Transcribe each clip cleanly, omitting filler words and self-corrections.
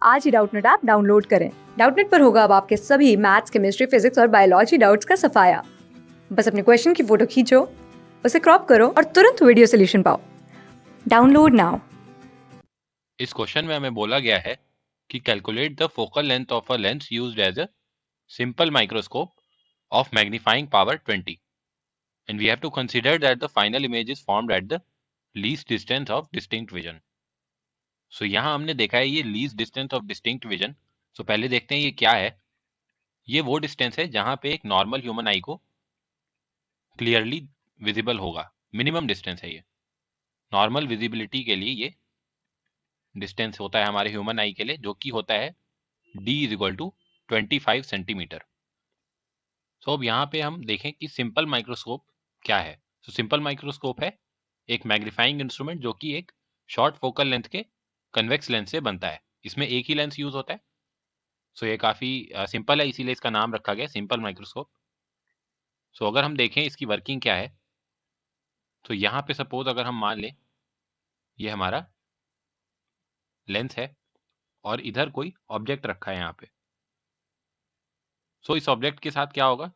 आज ही Doubtnut app download करें। Doubtnut पर होगा अब आपके सभी मैथ्स, केमिस्ट्री, फिजिक्स और बायोलॉजी डाउट्स का सफाया। बस अपने क्वेश्चन की फोटो खींचो, उसे क्रॉप करो और तुरंत वीडियो सोल्यूशन पाओ। Download now. इस क्वेश्चन में हमें बोला गया है कि calculate the focal length of a lens used as a simple microscope of magnifying power 20, and we have to consider that the final image is formed at the least distance of distinct vision. So यहाँ हमने देखा है ये least distance of distinct vision. So पहले देखते हैं ये क्या है। ये वो डिस्टेंस है जहाँ पे एक नॉर्मल ह्यूमन आई को क्लियरली विजिबल होगा। मिनिमम डिस्टेंस है ये। नॉर्मल विजिबिलिटी के लिए ये डिस्टेंस होता है हमारे ह्यूमन आई के लिए, जो कि होता है d is equal to 25 centimetre. So अब यहाँ पे हम देखें कि सिंपल माइक्रोस्कोप क्या है। तो सिंपल माइक्रोस्कोप है एक मैग्नीफाइंग इंस्ट्रूमेंट जो कि एक शॉर्ट फोकल लेंथ के कन्वेक्स लेंस से बनता है। इसमें एक ही लेंस यूज होता है। सो ये काफ़ी सिंपल है, इसीलिए इसका नाम रखा गया सिंपल माइक्रोस्कोप। सो अगर हम देखें इसकी वर्किंग क्या है, तो यहाँ पे सपोज अगर हम मान लें ये हमारा लेंस है और इधर कोई ऑब्जेक्ट रखा है यहाँ पे। सो इस ऑब्जेक्ट के साथ क्या होगा,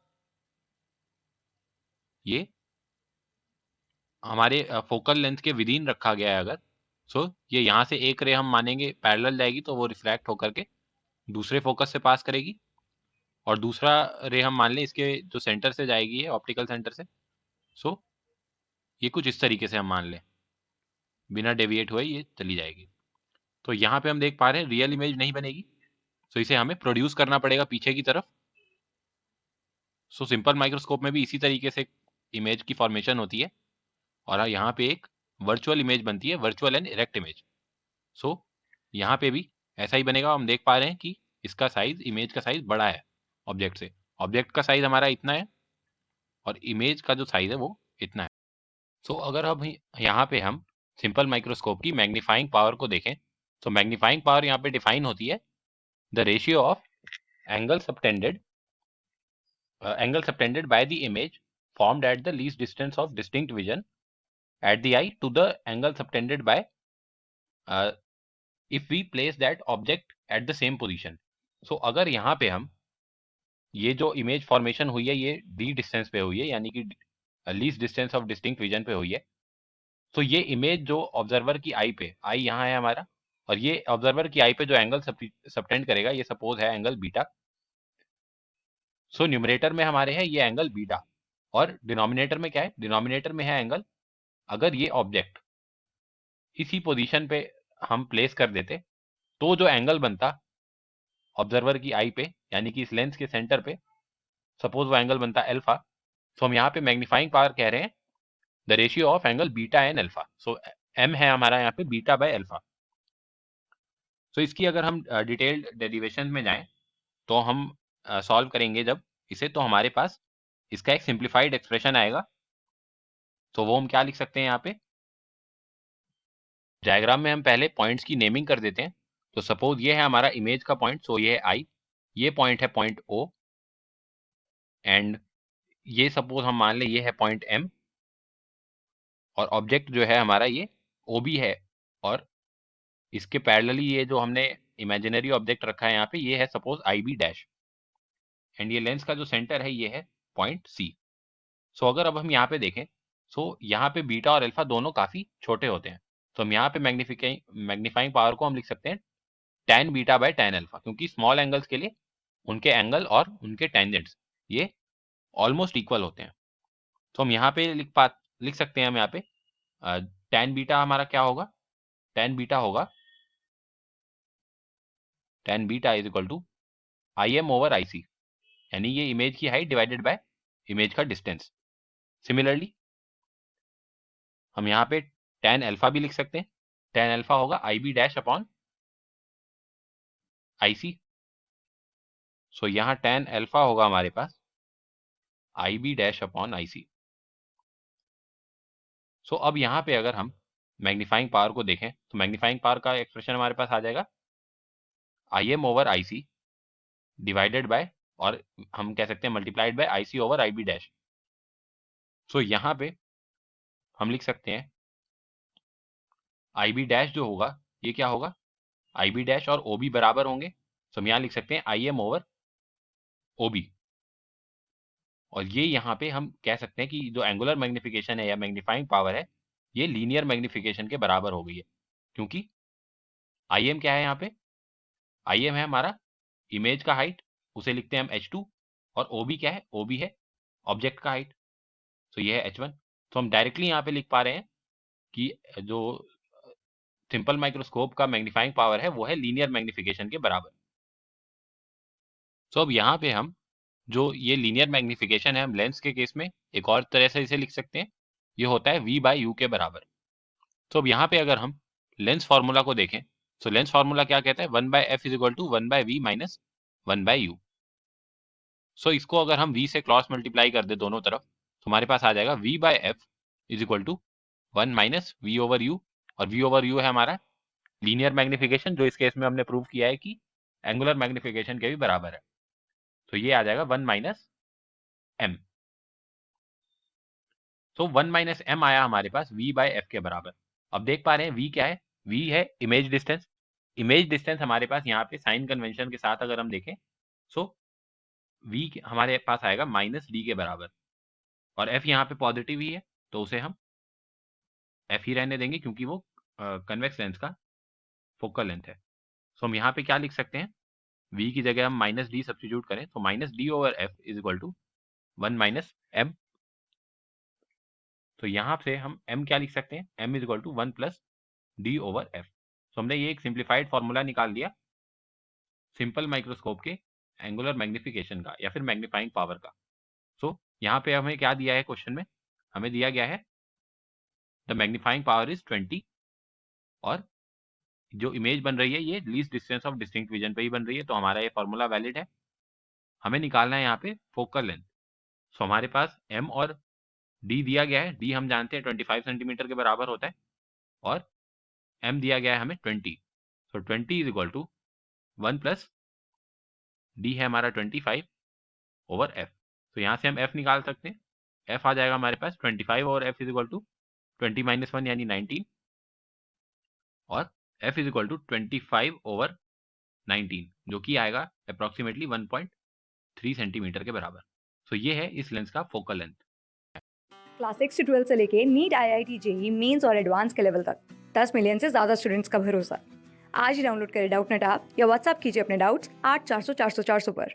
ये हमारे फोकल लेंथ के विदिन रखा गया है अगर, सो ये यहाँ से एक रे हम मानेंगे पैरेलल जाएगी तो वो रिफ्रैक्ट होकर के दूसरे फोकस से पास करेगी, और दूसरा रे हम मान लें इसके जो सेंटर से जाएगी है ऑप्टिकल सेंटर से। सो ये कुछ इस तरीके से हम मान लें, बिना डेविएट हुए ये चली जाएगी। तो यहाँ पे हम देख पा रहे हैं रियल इमेज नहीं बनेगी, सो इसे हमें प्रोड्यूस करना पड़ेगा पीछे की तरफ। सो सिंपल माइक्रोस्कोप में भी इसी तरीके से इमेज की फॉर्मेशन होती है, और यहाँ पे एक वर्चुअल इमेज बनती है, वर्चुअल एंड इरेक्ट इमेज। सो यहाँ पे भी ऐसा ही बनेगा। हम देख पा रहे हैं कि इसका साइज, इमेज का साइज बड़ा है ऑब्जेक्ट से। ऑब्जेक्ट का साइज हमारा इतना है और इमेज का जो साइज है वो इतना है। सो अगर अब यहाँ पे हम सिंपल माइक्रोस्कोप की मैग्नीफाइंग पावर को देखें, तो मैग्नीफाइंग पावर यहाँ पे डिफाइन होती है the ratio of angle subtended by the image formed at the least distance of distinct vision at the eye to the angle subtended by if we place that object at the same position. So अगर यहाँ पे हम ये जो image formation हुई है ये D distance पे हुई है, यानी कि least distance of distinct vision पे हुई है, तो ये इमेज जो ऑब्जर्वर की आई पे, आई यहाँ है हमारा, और ये ऑब्जर्वर की आई पे जो एंगल सबटेंड करेगा ये सपोज है एंगल बीटा। सो न्यूमरेटर में हमारे है ये एंगल बीटा, और डिनोमिनेटर में क्या है, डिनोमिनेटर में है एंगल। अगर ये ऑब्जेक्ट इसी पोजीशन पे हम प्लेस कर देते तो जो एंगल बनता ऑब्जर्वर की आई पे, यानी कि इस लेंस के सेंटर पे, सपोज वो एंगल बनता अल्फा। तो हम यहाँ पे मैग्नीफाइंग पावर कह रहे हैं the ratio of angle beta and alpha. So M है हमारा यहाँ पे बीटा बाय अल्फा। सो इसकी अगर हम डिटेल्ड डेरिवेशन में जाएं तो हम सॉल्व करेंगे जब इसे, तो हमारे पास इसका एक सिंप्लीफाइड एक्सप्रेशन आएगा। तो वो हम क्या लिख सकते हैं, यहाँ पे डायग्राम में हम पहले पॉइंट्स की नेमिंग कर देते हैं। तो सपोज ये है हमारा इमेज का पॉइंट, सो ये है आई, ये पॉइंट है पॉइंट ओ, एंड ये सपोज हम मान लें ये है पॉइंट एम, और ऑब्जेक्ट जो है हमारा ये ओ बी है, और इसके पैरेलली ये जो हमने इमेजिनरी ऑब्जेक्ट रखा है यहाँ पे ये है suppose I B dash, and ये लेंस का जो सेंटर है ये है पॉइंट सी। सो अगर अब हम यहाँ पे देखें, सो यहाँ पे बीटा और अल्फा दोनों काफी छोटे होते हैं, तो हम यहाँ पे मैग्नीफाइंग पावर को हम लिख सकते हैं tan beta by tan alpha, क्योंकि स्मॉल एंगल्स के लिए उनके एंगल और उनके टेंजेंट्स ये ऑलमोस्ट इक्वल होते हैं। तो हम यहाँ पे लिख सकते हैं हम यहाँ पे tan बीटा हमारा क्या होगा, tan बीटा होगा tan beta is equal to I M over I C, यानी ये इमेज की हाइट डिवाइडेड बाय इमेज का डिस्टेंस। सिमिलरली हम यहाँ पे tan अल्फा भी लिख सकते हैं, tan अल्फा होगा आई बी डैश अपॉन आई सी। सो यहाँ tan अल्फा होगा हमारे पास आई बी डैश अपॉन आई सी। सो अब यहाँ पे अगर हम मैग्नीफाइंग पावर को देखें तो मैग्नीफाइंग पावर का एक्सप्रेशन हमारे पास आ जाएगा I M over I C divided by, और हम कह सकते हैं multiplied by I C over I B dash. So यहाँ पे हम लिख सकते हैं आई बी डैश जो होगा ये क्या होगा, आई बी डैश और ओ बी बराबर होंगे, तो हम यहाँ लिख सकते हैं I M over O B. और ये यहाँ पे हम कह सकते हैं कि जो एंगुलर मैग्निफिकेशन है या मैग्नीफाइंग पावर है, ये लीनियर मैग्निफिकेशन के बराबर हो गई है, क्योंकि आई एम क्या है यहाँ पे, आई एम है हमारा इमेज का हाइट, उसे लिखते हैं हम h2, और ओ बी क्या है, ओ बी है ऑब्जेक्ट का हाइट, तो ये है h1। तो हम डायरेक्टली यहाँ पे लिख पा रहे हैं कि जो सिंपल माइक्रोस्कोप का मैग्नीफाइंग पावर है वो है लीनियर मैग्निफिकेशन के बराबर। तो अब यहाँ पे हम जो ये लीनियर मैग्निफिकेशन है, हम लेंस के केस में एक और तरह से इसे लिख सकते हैं, ये होता है v बाई यू के बराबर। तो अब यहाँ पे अगर हम लेंस फार्मूला को देखें, तो लेंस फार्मूला क्या कहता है, 1/f is equal to 1/v minus 1/u। So इसको अगर हम v से क्रॉस मल्टीप्लाई कर दे दोनों तरफ, तो हमारे पास आ जाएगा v/f is equal to 1 minus v over u, और v ओवर u है हमारा लीनियर मैग्निफिकेशन, जो इस केस में हमने प्रूव किया है कि एंगुलर मैग्निफिकेशन के भी बराबर है। तो ये आ जाएगा 1 माइनस m। तो 1 माइनस m आया हमारे पास v/f के बराबर। अब देख पा रहे हैं v क्या है, v है इमेज डिस्टेंस। इमेज डिस्टेंस हमारे पास यहाँ पे साइन कन्वेंशन के साथ अगर हम देखें, सो v हमारे पास आएगा माइनस d के बराबर, और f यहाँ पे पॉजिटिव ही है, तो उसे हम f ही रहने देंगे क्योंकि वो कन्वेक्स लेंस का फोकल लेंथ है। सो हम यहाँ पे क्या लिख सकते हैं, v की जगह हम माइनस डी सब्सटीट्यूट करें, तो minus D over f is equal to 1 minus m। तो यहाँ से हम m क्या लिख सकते हैं, m is equal to 1 plus D over f। तो हमने ये एक सिंप्लीफाइड फॉर्मूला निकाल दिया सिंपल माइक्रोस्कोप के एंगुलर मैग्निफिकेशन का या फिर मैग्नीफाइंग पावर का। सो यहाँ पे हमें क्या दिया है, क्वेश्चन में हमें दिया गया है द मैग्नीफाइंग पावर इज 20, और जो इमेज बन रही है ये least distance of distinct vision पे ही बन रही है, तो हमारा ये फॉर्मूला वैलिड है। हमें निकालना है यहाँ पे फोकल लेंथ। सो हमारे पास m और d दिया गया है, d हम जानते हैं 25 सेंटीमीटर के बराबर होता है, और m दिया गया है हमें 20। So 20 is equal to 1 plus d है हमारा 25 ओवर f। तो यहाँ से हम f निकाल सकते हैं, f आ जाएगा हमारे पास 25 over f is equal to 20 minus 1 यानी 19, और f is equal to 25 over 19, जो कि आएगा अप्रॉक्सीमेटली 1.3 सेंटीमीटर के बराबर। तो ये है इस लेंस का फोकल लेंथ। क्लास 6 से 12 से लेके नीट IIT JEE मेंस और एडवांस के लेवल तक 10 मिलियन से ज़्यादा स्टूडेंट्स का भरोसा। आज ही डाउनलोड करें डाउटनेट ऐप या व्हाट्सएप कीजिए अपने डाउट्स 8400 400 400 पर।